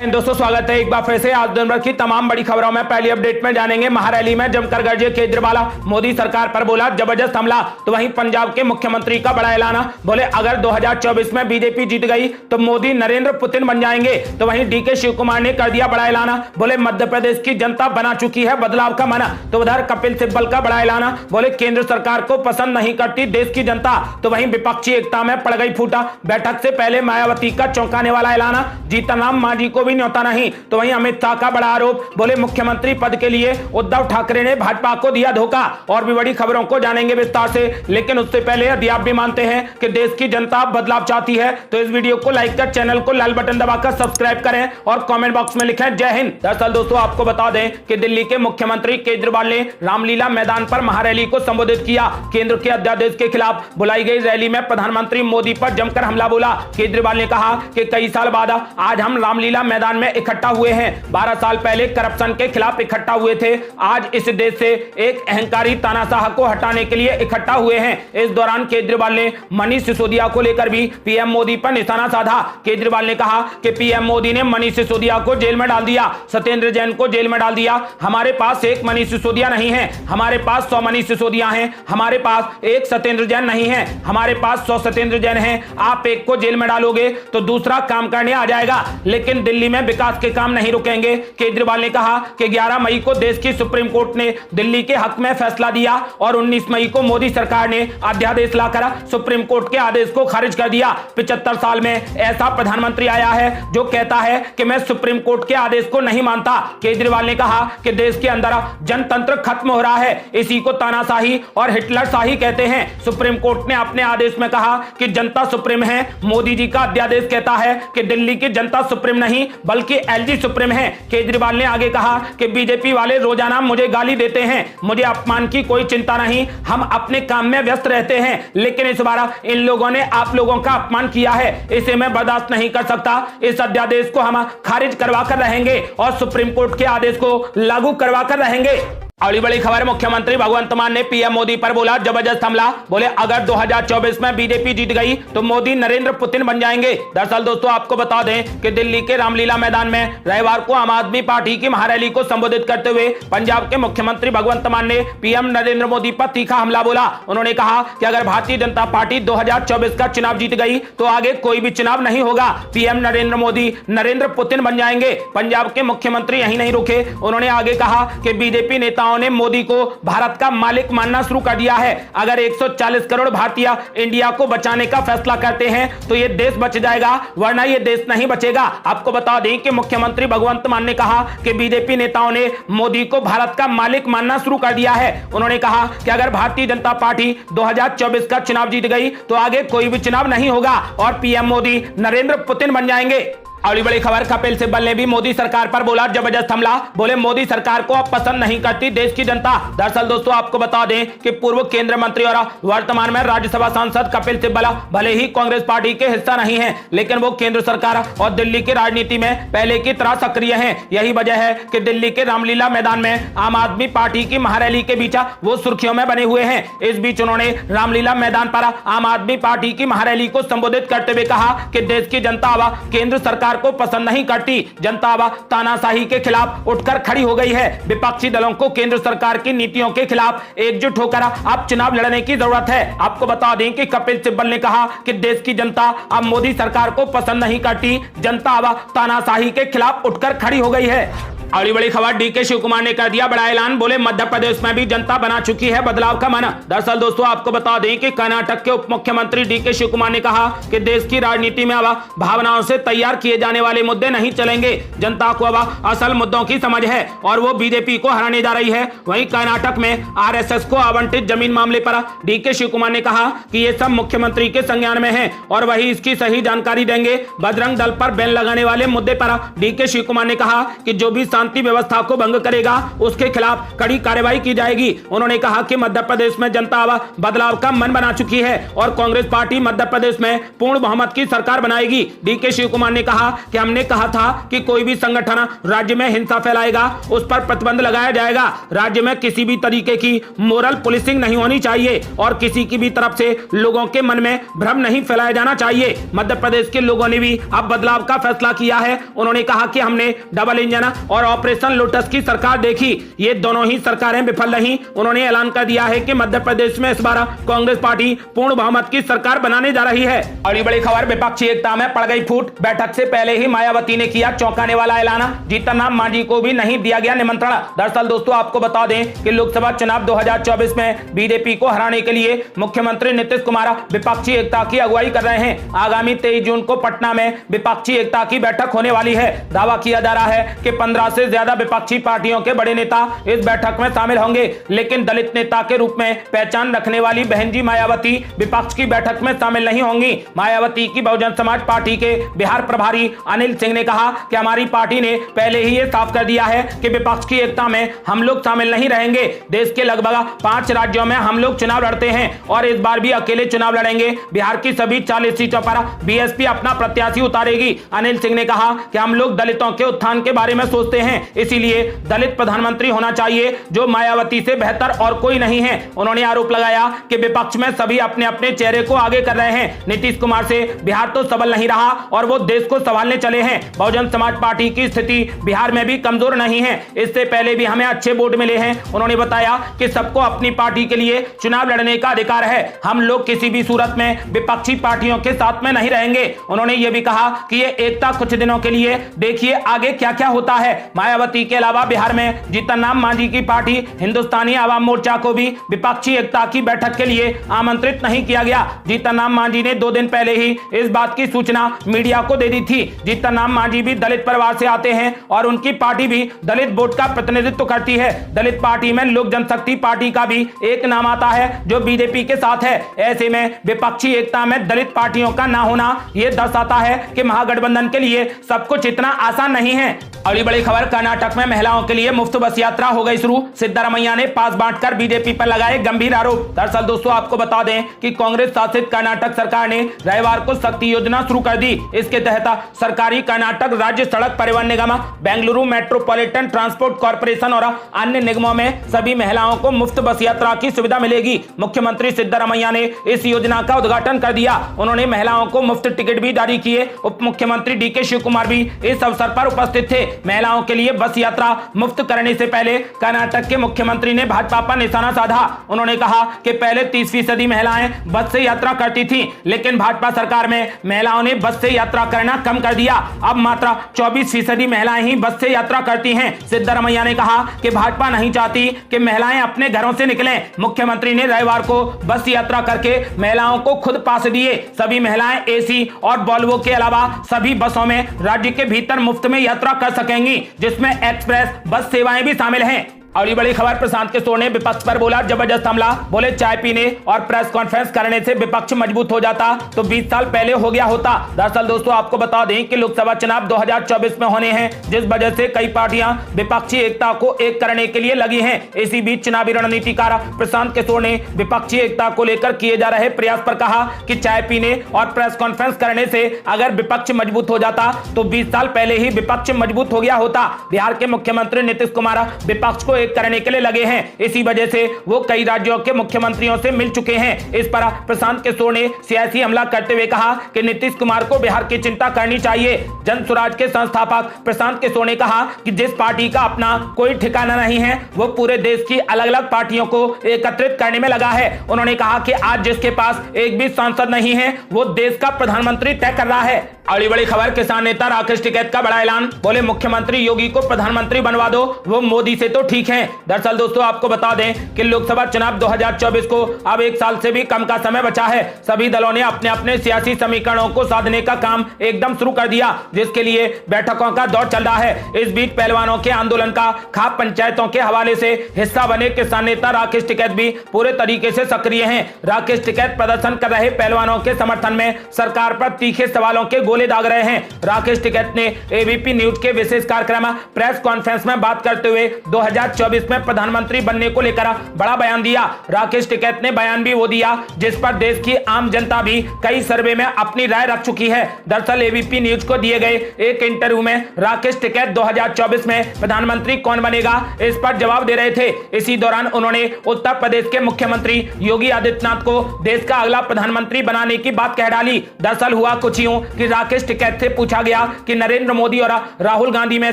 दोस्तों स्वागत है एक बार फिर से। आज दिन भर की तमाम बड़ी खबरों में पहली अपडेट में जानेंगे महारैली में जमकर गरजे केजरीवाल, मोदी सरकार पर बोला जबरदस्त हमला। तो वहीं पंजाब के मुख्यमंत्री का बड़ा ऐलान, बोले अगर 2024 में बीजेपी जीत गई तो मोदी नरेंद्र पुतिन बन जाएंगे। तो वहीं डीके शिव कुमार ने कर दिया बड़ा ऐलान, बोले मध्य प्रदेश की जनता बना चुकी है बदलाव का मन। तो उधर कपिल सिब्बल का बड़ा ऐलान, बोले केंद्र सरकार को पसंद नहीं करती देश की जनता। तो वहीं विपक्षी एकता में पड़ गई फूटा, बैठक से पहले मायावती का चौंकाने वाला ऐलान, जीतनराम मांझी को न्योता नहीं। तो वहीं अमित शाह का बड़ा आरोप, बोले मुख्यमंत्री पद के लिए उद्धव ठाकरे ने भाजपा को दिया धोखा। और भी बड़ी खबरों को जानेंगे विस्तार से, लेकिन उससे पहले यदि आप भी मानते हैं कि देश की जनता बदलाव चाहती है तो इस वीडियो को लाइक कर चैनल को लाल बटन दबाकर सब्सक्राइब करें और कमेंट बॉक्स में लिखें जय हिंद। दरअसल दोस्तों आपको बता दें कि दिल्ली के मुख्यमंत्री केजरीवाल ने रामलीला मैदान पर महारैली को संबोधित किया। केंद्र के अध्यादेश के खिलाफ बुलाई गई रैली में प्रधानमंत्री मोदी पर जमकर हमला बोला। केजरीवाल ने कहा कि कई साल बाद आज हम रामलीला मैदान में इकट्ठा हुए हैं। 12 साल पहले करप्शन के खिलाफ इकट्ठा हुए थे, आज इस देश से एक अहंकारी तानाशाह को हटाने के लिए इकट्ठा हुए हैं। इस दौरान केजरीवाल ने मनीष सिसोदिया को लेकर भी पीएम मोदी पर निशाना साधा। केजरीवाल ने कहा कि पीएम मोदी ने मनीष सिसोदिया को जेल में डाल दिया, सत्येंद्र जैन को जेल में डाल दिया। हमारे पास एक मनीष सिसोदिया नहीं है, हमारे पास 100 मनीष सिसोदिया हैं। हमारे पास एक सत्येंद्र जैन नहीं है, हमारे पास 100 सत्येंद्र जैन हैं। आप एक को जेल में डालोगे तो दूसरा काम करने आ जाएगा, लेकिन दिल्ली में विकास के काम नहीं रुकेंगे। केजरीवाल ने कहा कि 11 मई को देश की सुप्रीम कोर्ट ने दिल्ली के हक में फैसला दिया और 19 मई को मोदी सरकार ने अध्यादेश लाकर सुप्रीम कोर्ट के आदेश को खारिज कर दिया। 75 साल में ऐसा प्रधानमंत्री आया है जो कहता है कि मैं सुप्रीम कोर्ट के आदेश को नहीं मानता। केजरीवाल ने कहा कि देश के अंदर जनतंत्र खत्म हो रहा है, इसी को तानाशाही और हिटलर शाही कहते हैं। सुप्रीम कोर्ट ने अपने आदेश में कहा कि जनता सुप्रीम है। मोदी जी का अध्यादेश कहता है कि दिल्ली की जनता सुप्रीम नहीं बल्कि एलजी सुप्रीम है। केजरीवाल ने आगे कहा कि बीजेपी वाले रोजाना मुझे गाली देते हैं, मुझे अपमान की कोई चिंता नहीं, हम अपने काम में व्यस्त रहते हैं, लेकिन इस बार इन लोगों ने आप लोगों का अपमान किया है, इसे मैं बर्दाश्त नहीं कर सकता। इस अध्यादेश को हम खारिज करवा कर रहेंगे और सुप्रीम कोर्ट के आदेश को लागू करवा कर रहेंगे। अगली बड़ी खबर, मुख्यमंत्री भगवंत मान ने पीएम मोदी पर बोला जबरदस्त हमला। बोले अगर 2024 में बीजेपी जीत गई तो मोदी नरेंद्र पुतिन बन जाएंगे। दरअसल दोस्तों आपको बता दें कि दिल्ली के रामलीला मैदान में रविवार को आम आदमी पार्टी की महारैली को संबोधित करते हुए पंजाब के मुख्यमंत्री भगवंत मान ने पीएम नरेंद्र मोदी पर तीखा हमला बोला। उन्होंने कहा कि अगर भारतीय जनता पार्टी 2024 का चुनाव जीत गई तो आगे कोई भी चुनाव नहीं होगा, पीएम नरेंद्र मोदी नरेंद्र पुतिन बन जाएंगे। पंजाब के मुख्यमंत्री यही नहीं रुके, उन्होंने आगे कहा कि बीजेपी नेताओं ने मोदी को भारत का मालिक मानना शुरू कर दिया है। अगर 140 करोड़ भारतीय इंडिया को बचाने का फैसला करते हैं तो ये देश बच जाएगा, वरना ये देश नहीं बचेगा। आपको बता दें कि मुख्यमंत्री भगवंत मान ने कहा कि बीजेपी नेताओं ने मोदी को भारत का मालिक मानना शुरू कर दिया है। उन्होंने कहा कि अगर भारतीय जनता पार्टी 2024 का चुनाव जीत गई तो आगे कोई भी चुनाव नहीं होगा और पीएम मोदी नरेंद्र पुतिन बन जाएंगे। अगली बड़ी खबर, कपिल सिब्बल ने भी मोदी सरकार पर बोला जबरदस्त हमला। बोले मोदी सरकार को अब पसंद नहीं करती देश की जनता। दरअसल दोस्तों आपको बता दें कि पूर्व केंद्रीय मंत्री और वर्तमान में राज्यसभा सांसद कपिल सिब्बल भले ही कांग्रेस पार्टी के हिस्सा नहीं है, लेकिन वो केंद्र सरकार और दिल्ली की राजनीति में पहले की तरह सक्रिय हैं। यही वजह है कि दिल्ली के रामलीला मैदान में आम आदमी पार्टी की महारैली के बीच वो सुर्खियों में बने हुए हैं। इस बीच उन्होंने रामलीला मैदान पर आम आदमी पार्टी की महारैली को संबोधित करते हुए कहा कि देश की जनता अब केंद्र सरकार को पसंद नहीं करती, जनता अब तानाशाही के खिलाफ उठकर खड़ी हो गई है। विपक्षी दलों को केंद्र सरकार की नीतियों के खिलाफ एकजुट होकर अब चुनाव लड़ने की जरूरत है। आपको बता दें कि कपिल सिब्बल ने कहा कि देश की जनता अब मोदी सरकार को पसंद नहीं करती, जनता अब तानाशाही के खिलाफ उठकर खड़ी हो गई है। अगली बड़ी खबर, डीके शिव कुमार ने कर दिया बड़ा ऐलान। बोले मध्य प्रदेश में भी जनता बना चुकी है बदलाव का मन। दरअसल दोस्तों आपको बता दें कि कर्नाटक के उप मुख्यमंत्री डीके शिव कुमार ने कहा कि देश की राजनीति में अब भावनाओं से तैयार किए जाने वाले मुद्दे नहीं चलेंगे, जनता को अब असल मुद्दों की समझ है और वो बीजेपी को हराने जा रही है। वहीं कर्नाटक में आरएसएस को आवंटित जमीन मामले पर डीके शिव कुमार ने कहा कि ये सब मुख्यमंत्री के संज्ञान में है और वही इसकी सही जानकारी देंगे। बजरंग दल पर बैन लगाने वाले मुद्दे पर डीके शिव कुमार ने कहा कि जो भी शांति व्यवस्था को भंग करेगा उसके खिलाफ कड़ी कार्रवाई की जाएगी। उन्होंने कहा कि मध्य प्रदेश में जनता अब बदलाव का मन बना चुकी है और कांग्रेस पार्टी मध्य प्रदेश में पूर्ण बहुमत की सरकार बनाएगी। डीके शिव कुमार ने कहा कि हमने कहा था कि कोई भी संगठन राज्य में हिंसा फैलाएगा उस पर प्रतिबंध लगाया जाएगा। राज्य में किसी भी तरीके की मोरल पुलिसिंग नहीं होनी चाहिए और किसी की भी तरफ से लोगों के मन में भ्रम नहीं फैलाया जाना चाहिए। मध्य प्रदेश के लोगों ने भी अब बदलाव का फैसला किया है। उन्होंने कहा कि हमने डबल इंजन और ऑपरेशन लोटस की सरकार देखी, ये दोनों ही सरकारें विफल रही। उन्होंने ऐलान कर दिया है कि मध्य प्रदेश में इस बार कांग्रेस पार्टी पूर्ण बहुमत की सरकार बनाने जा रही है। बड़ी बड़ी खबर, विपक्षी एकता में पड़ गई फूट। बैठक से पहले ही मायावती ने किया चौंकाने वाला ऐलान, जीतन राम मांझी को भी नहीं दिया गया निमंत्रण। दरअसल दोस्तों आपको बता दें कि लोकसभा चुनाव 2024 में बीजेपी को हराने के लिए मुख्यमंत्री नीतीश कुमार विपक्षी एकता की अगुवाई कर रहे हैं। आगामी 23 जून को पटना में विपक्षी एकता की बैठक होने वाली है। दावा किया जा रहा है कि 15 से ज्यादा विपक्षी पार्टियों के बड़े नेता इस बैठक में शामिल होंगे, लेकिन दलित नेता के रूप में पहचान रखने वाली बहनजी मायावती विपक्ष की बैठक में शामिल नहीं होंगी। मायावती की बहुजन समाज पार्टी के बिहार प्रभारी अनिल सिंह ने कहा कि हमारी पार्टी ने पहले ही ये साफ कर दिया है कि विपक्ष की एकता में हम लोग शामिल नहीं रहेंगे। देश के लगभग 5 राज्यों में हम लोग चुनाव लड़ते हैं और इस बार भी अकेले चुनाव लड़ेंगे। बिहार की सभी 40 सीटों पर बीएसपी अपना प्रत्याशी उतारेगी। अनिल सिंह ने कहा कि हम लोग दलितों के उत्थान के बारे में सोचते हैं, इसीलिए दलित प्रधानमंत्री होना चाहिए जो मायावती से बेहतर और कोई नहीं है। उन्होंने आरोप लगाया कि विपक्ष में सभी अपने अपने चेहरे को आगे कर रहे हैं। नीतीश कुमार से बिहार तो सबल नहीं रहा और वो देश को संभालने चले हैं। बहुजन समाज पार्टी की स्थिति बिहार में भी कमजोर नहीं है, इससे पहले भी हमें अच्छे वोट मिले हैं। उन्होंने बताया कि सबको अपनी पार्टी के लिए चुनाव लड़ने का अधिकार है, हम लोग किसी भी सूरत में विपक्षी पार्टियों के साथ में नहीं रहेंगे। उन्होंने ये भी कहा कि ये एकता कुछ दिनों के लिए, देखिए आगे क्या क्या होता है। मायावती के अलावा बिहार में जीतन राम मांझी की पार्टी हिंदुस्तानी आवाम मोर्चा को भी विपक्षी एकता की बैठक के लिए आमंत्रित नहीं किया गया। जीतन राम मांझी ने 2 दिन पहले ही इस बात की सूचना मीडिया को दे दी थी। जीतन राम मांझी भी दलित परिवार से आते हैं और उनकी पार्टी भी दलित वोट का प्रतिनिधित्व करती है। दलित पार्टी में लोक जनशक्ति पार्टी का भी एक नाम आता है जो बीजेपी के साथ है। ऐसे में विपक्षी एकता में दलित पार्टियों का ना होना यह दर्शाता है कि महागठबंधन के लिए सब कुछ इतना आसान नहीं है। अगली बड़ी खबर, कर्नाटक में महिलाओं के लिए मुफ्त बस यात्रा हो गई शुरू। सिद्धरामैया ने पास बांटकर बीजेपी पर लगाए गंभीर आरोप। दरअसल दोस्तों आपको बता दें कि कांग्रेस शासित कर्नाटक सरकार ने रविवार को शक्ति योजना शुरू कर दी। इसके तहत सरकारी कर्नाटक राज्य सड़क परिवहन निगम, बेंगलुरु मेट्रोपॉलिटन ट्रांसपोर्ट कॉर्पोरेशन और अन्य निगमों में सभी महिलाओं को मुफ्त बस यात्रा की सुविधा मिलेगी। मुख्यमंत्री सिद्धरामैया ने इस योजना का उद्घाटन कर दिया। उन्होंने महिलाओं को मुफ्त टिकट भी जारी किए। उप मुख्यमंत्री डीके शिव कुमार भी इस अवसर पर उपस्थित थे। महिलाओं के लिए बस यात्रा मुफ्त करने से पहले कर्नाटक के मुख्यमंत्री ने भाजपा पर निशाना साधा। उन्होंने कहा कि पहले 30% महिलाएं बस से यात्रा करती थीं, लेकिन भाजपा सरकार में महिलाओं ने बस से यात्रा करना कम कर दिया। अब मात्र 24% महिलाएं ही बस से यात्रा करती हैं। सिद्धरामैया ने कहा कि भाजपा नहीं चाहती कि महिलाएं अपने घरों से निकलें। मुख्यमंत्री ने रविवार को बस यात्रा करके महिलाओं को खुद पास दिए। सभी महिलाएं एसी और वॉल्वो के अलावा सभी बसों में राज्य के भीतर मुफ्त में यात्रा कर सकेंगी, जिसमें एक्सप्रेस बस सेवाएं भी शामिल हैं। अगली बड़ी खबर, प्रशांत किशोर ने विपक्ष पर बोला जबरदस्त हमला। बोले चाय पीने और प्रेस कॉन्फ्रेंस करने से विपक्ष मजबूत हो जाता तो 20 साल पहले हो गया होता। दरअसल दोस्तों आपको बता दें कि लोकसभा चुनाव 2024 में होने हैं, जिस वजह से कई पार्टियां विपक्षी एकता को एक करने के लिए लगी हैं। इसी बीच चुनावी रणनीतिकार प्रशांत किशोर ने विपक्षी एकता को लेकर किए जा रहे प्रयास पर कहा कि चाय पीने और प्रेस कॉन्फ्रेंस करने से अगर विपक्ष मजबूत हो जाता तो 20 साल पहले ही विपक्ष मजबूत हो गया होता। बिहार के मुख्यमंत्री नीतीश कुमार विपक्ष को करने के लिए लगे हैं, इसी वजह से वो कई राज्यों के मुख्यमंत्रियों से मिल चुके हैं। इस पर प्रशांत किशोर ने सियासी हमला करते हुए कहा कि नीतीश कुमार को बिहार की चिंता करनी चाहिए। जन स्वराज के संस्थापक प्रशांत किशोर ने कहा कि जिस पार्टी का अपना कोई ठिकाना नहीं है वो पूरे देश की अलग अलग पार्टियों को एकत्रित करने में लगा है। उन्होंने कहा कि आज जिसके पास एक भी सांसद नहीं है वो देश का प्रधानमंत्री तय कर रहा है। अगली बड़ी खबर, किसान नेता राकेश टिकैत का बड़ा ऐलान। बोले मुख्यमंत्री योगी को प्रधानमंत्री बनवा दो, वो मोदी से तो ठीक है हैं। दरअसल दोस्तों आपको बता दें कि लोकसभा चुनाव 2024 को अब 1 साल से भी कम का समय बचा है। सभी दलों ने अपने अपने सियासी समीकरणों को साधने का काम एकदम शुरू कर दिया, जिसके लिए बैठकों का दौर चल रहा है। इस बीच पहलवानों के आंदोलन का खाप पंचायतों के हवाले से हिस्सा बने किसान नेता राकेश टिकैत भी पूरे तरीके से सक्रिय हैं। राकेश टिकैत प्रदर्शन कर रहे पहलवानों के समर्थन में सरकार पर तीखे सवालों के गोले दाग रहे हैं। राकेश टिकैत ने एबीपी न्यूज के विशेष कार्यक्रम प्रेस कॉन्फ्रेंस में बात करते हुए 2024 में प्रधानमंत्री बनने को लेकर बड़ा बयान दिया। राकेश टिकैत ने बयान भी वो दिया जिस पर देश की आम जनता भी कई सर्वे में अपनी राय रख चुकी है। दरअसल एबीपी न्यूज को दिए गए एक इंटरव्यू में राकेश टिकैत 2024 में प्रधानमंत्री कौन बनेगा इस पर जवाब दे रहे थे। इसी दौरान उन्होंने उत्तर प्रदेश के मुख्यमंत्री योगी आदित्यनाथ को देश का अगला प्रधानमंत्री बनाने की बात कह डाली। दरअसल हुआ कुछ यूं कि राकेश टिकैत से पूछा गया कि नरेंद्र मोदी और राहुल गांधी में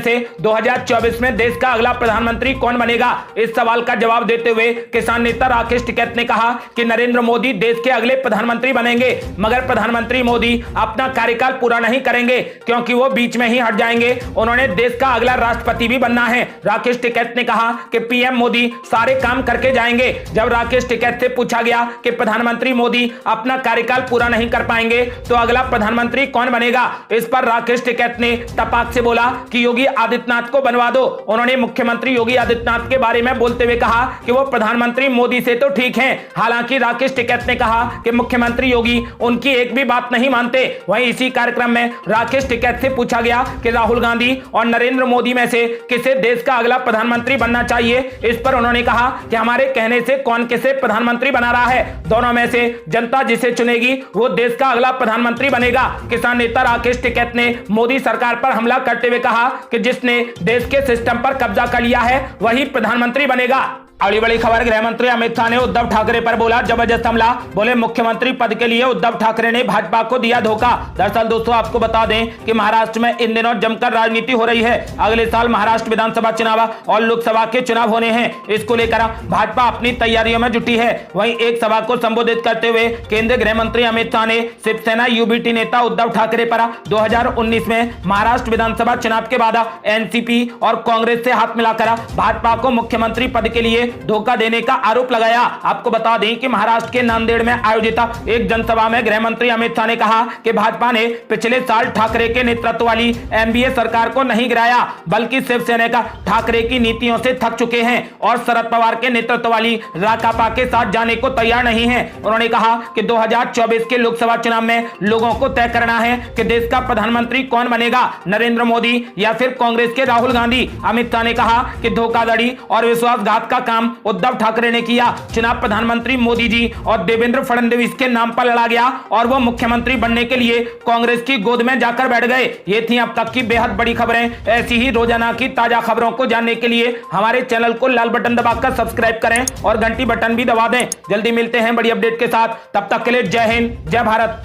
से 2024 में देश का अगला प्रधानमंत्री कौन बनेगा। इस सवाल का जवाब देते हुए किसान नेता राकेश टिकैत ने कहा कि नरेंद्र मोदी देश के अगले प्रधानमंत्री बनेंगे, मगर प्रधानमंत्री मोदी अपना कार्यकाल पूरा नहीं करेंगे क्योंकि वो बीच में ही हट जाएंगे। उन्होंने देश का अगला राष्ट्रपति भी बनना है। राकेश टिकैत ने कहा कि पीएम मोदी सारे काम करके जाएंगे। जब राकेश टिकैत से पूछा गया कि प्रधानमंत्री मोदी अपना कार्यकाल पूरा नहीं कर पाएंगे तो अगला प्रधानमंत्री कौन बनेगा, इस पर राकेश टिकैत ने तपाक से बोला कि योगी आदित्यनाथ को बनवा दो। उन्होंने मुख्यमंत्री योगी आदित्यनाथ के बारे में बोलते हुए कहा कि वो प्रधानमंत्री मोदी से तो ठीक हैं। हालांकि राकेश टिकैत ने कहा कि मुख्यमंत्री योगी उनकी एक भी बात नहीं मानते। वहीं इसी कार्यक्रम में राकेश टिकैत से पूछा गया कि राहुल गांधी और नरेंद्र मोदी में से किसे देश का अगला प्रधानमंत्री बनना चाहिए। इस पर उन्होंने कहा कि हमारे कहने से कौन किसे प्रधानमंत्री बना रहा है, दोनों में से जनता जिसे चुनेगी वो देश का अगला प्रधानमंत्री बनेगा। किसान नेता राकेश टिकैत ने मोदी सरकार पर हमला करते हुए कहा कि जिसने देश के सिस्टम पर कब्जा कर लिया है वही प्रधानमंत्री बनेगा। अगली बड़ी खबर, गृह मंत्री अमित शाह ने उद्धव ठाकरे पर बोला जबरदस्त हमला। बोले मुख्यमंत्री पद के लिए उद्धव ठाकरे ने भाजपा को दिया धोखा। दरअसल दोस्तों आपको बता दें कि महाराष्ट्र में इन दिनों जमकर राजनीति हो रही है। अगले साल महाराष्ट्र विधानसभा चुनाव और लोकसभा के चुनाव होने हैं। इसको लेकर भाजपा अपनी तैयारियों में जुटी है। वहीं एक सभा को संबोधित करते हुए केंद्रीय गृह मंत्री अमित शाह ने शिवसेना यूबीटी नेता उद्धव ठाकरे पर 2019 में महाराष्ट्र विधानसभा चुनाव के बाद एनसीपी और कांग्रेस से हाथ मिलाकर भाजपा को मुख्यमंत्री पद के लिए धोखा देने का आरोप लगाया। आपको बता दें कि महाराष्ट्र के नांदेड़ में आयोजित एक जनसभा में गृह मंत्री अमित शाह ने कहा कि भाजपा ने पिछले साल ठाकरे के नेतृत्व वाली एनडीए सरकार को नहीं गिराया, बल्कि शिवसेना का ठाकरे की नीतियों से थक चुके हैं और शरद पवार के नेतृत्व वाली राकापा के साथ जाने को तैयार नहीं है। उन्होंने कहा कि 2024 के लोकसभा चुनाव में लोगों को तय करना है कि देश का प्रधानमंत्री कौन बनेगा, नरेंद्र मोदी या फिर कांग्रेस के राहुल गांधी। अमित शाह ने कहा कि धोखाधड़ी और विश्वासघात का काम उद्धव ठाकरे ने किया। चुनाव प्रधानमंत्री मोदी जी और देवेंद्र फडणवीस के नाम पर लड़ा गया और वो मुख्यमंत्री बनने के लिए कांग्रेस की गोद में जाकर बैठ गए। ये थी अब तक की बेहद बड़ी खबरें। ऐसी ही रोजाना की ताजा खबरों को जानने के लिए हमारे चैनल को लाल बटन दबाकर सब्सक्राइब करें और घंटी बटन भी दबा दें। जल्दी मिलते हैं बड़ी अपडेट के साथ, तब तक के लिए जय हिंद, जय भारत।